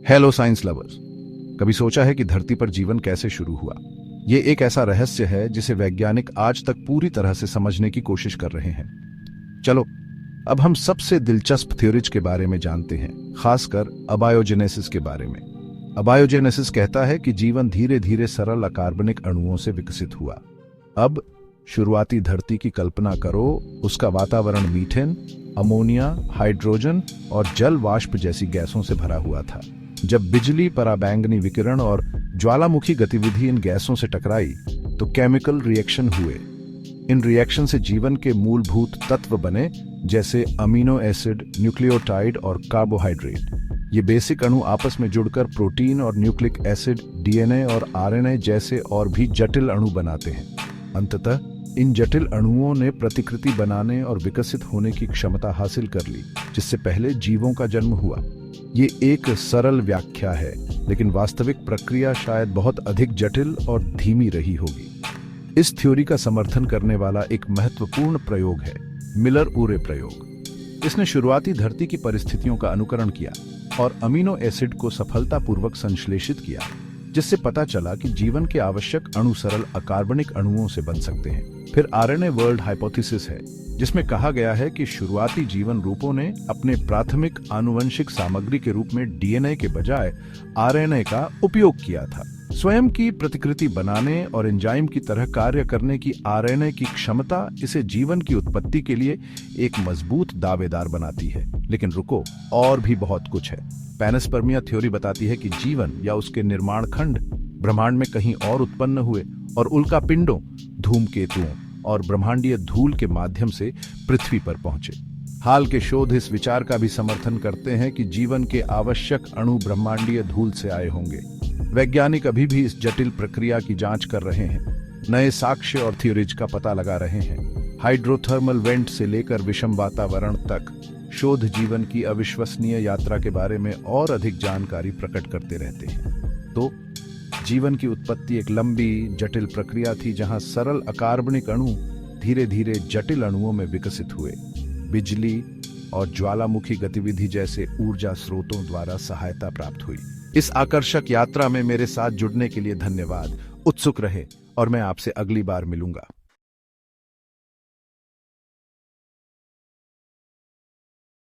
Hello science lovers. कभी सोचा है कि धरती पर जीवन कैसे शुरू हुआ? ये एक ऐसा रहस्य है जिसे वैज्ञानिक आज तक पूरी तरह से समझने की कोशिश कर रहे हैं। चलो अब हम सबसे दिलचस्प थ्योरीज के बारे में जानते हैं, खासकर अबायोजेनेसिस के बारे में। अबायोजेनेसिस कहता है कि जीवन धीरे धीरे सरल अकार्बनिक अणुओं से विकसित हुआ। अब शुरुआती धरती की कल्पना करो, उसका वातावरण मीथेन, अमोनिया, हाइड्रोजन और जल वाष्प जैसी गैसों से भरा हुआ था। जब बिजली, पराबैंगनी विकिरण और ज्वालामुखी गतिविधि इन गैसों से टकराई तो केमिकल रिएक्शन हुए। इन रिएक्शन से जीवन के मूलभूत तत्व बने, जैसे अमीनो एसिड, न्यूक्लियोटाइड और कार्बोहाइड्रेट। ये बेसिक अणु आपस में जुड़कर प्रोटीन और न्यूक्लिक एसिड, डीएनए और आरएनए जैसे और भी जटिल अणु बनाते हैं। अंततः इन जटिल अणुओं ने प्रतिकृति बनाने और विकसित होने की क्षमता हासिल कर ली, जिससे पहले जीवों का जन्म हुआ। ये एक सरल व्याख्या है, लेकिन वास्तविक प्रक्रिया शायद बहुत अधिक जटिल और धीमी रही होगी। इस थ्योरी का समर्थन करने वाला एक महत्वपूर्ण प्रयोग है मिलर-उरे प्रयोग। इसने शुरुआती धरती की परिस्थितियों का अनुकरण किया और अमीनो एसिड को सफलतापूर्वक संश्लेषित किया, जिससे पता चला कि जीवन के आवश्यक अणु सरल अकार्बनिक अणुओं से बन सकते हैं। फिर आरएनए वर्ल्ड हाइपोथेसिस है, जिसमें कहा गया है कि शुरुआती जीवन रूपों ने अपने प्राथमिक आनुवंशिक सामग्री के रूप में डीएनए के बजाय आरएनए का उपयोग किया था। स्वयं की प्रतिकृति बनाने और एंजाइम की तरह कार्य करने की आरएनए की क्षमता इसे जीवन की उत्पत्ति के लिए एक मजबूत दावेदार बनाती है। लेकिन रुको, और भी बहुत कुछ है। पैनस्पर्मिया थ्योरी बताती है कि जीवन या उसके निर्माण खंड ब्रह्मांड में कहीं और उत्पन्न हुए और उल्का पिंडों, धूमकेतुओं और ब्रह्मांडीय धूल के माध्यम से पृथ्वी पर पहुंचे। हाल के शोध इस विचार का भी समर्थन करते हैं कि जीवन के आवश्यक अणु ब्रह्मांडीय धूल से आए होंगे। वैज्ञानिक अभी भी इस जटिल प्रक्रिया की जांच कर रहे हैं, नए साक्ष्य और थ्योरीज का पता लगा रहे हैं। हाइड्रोथर्मल वेंट से लेकर विषम वातावरण तक शोध जीवन की अविश्वसनीय यात्रा के बारे में और अधिक जानकारी प्रकट करते रहते हैं। तो जीवन की उत्पत्ति एक लंबी, जटिल प्रक्रिया थी, जहां सरल अकार्बनिक अणु धीरे धीरे जटिल अणुओं में विकसित हुए। बिजली और ज्वालामुखी गतिविधि जैसे ऊर्जा स्रोतों द्वारा सहायता प्राप्त हुई। इस आकर्षक यात्रा में मेरे साथ जुड़ने के लिए धन्यवाद। उत्सुक रहे और मैं आपसे अगली बार मिलूंगा।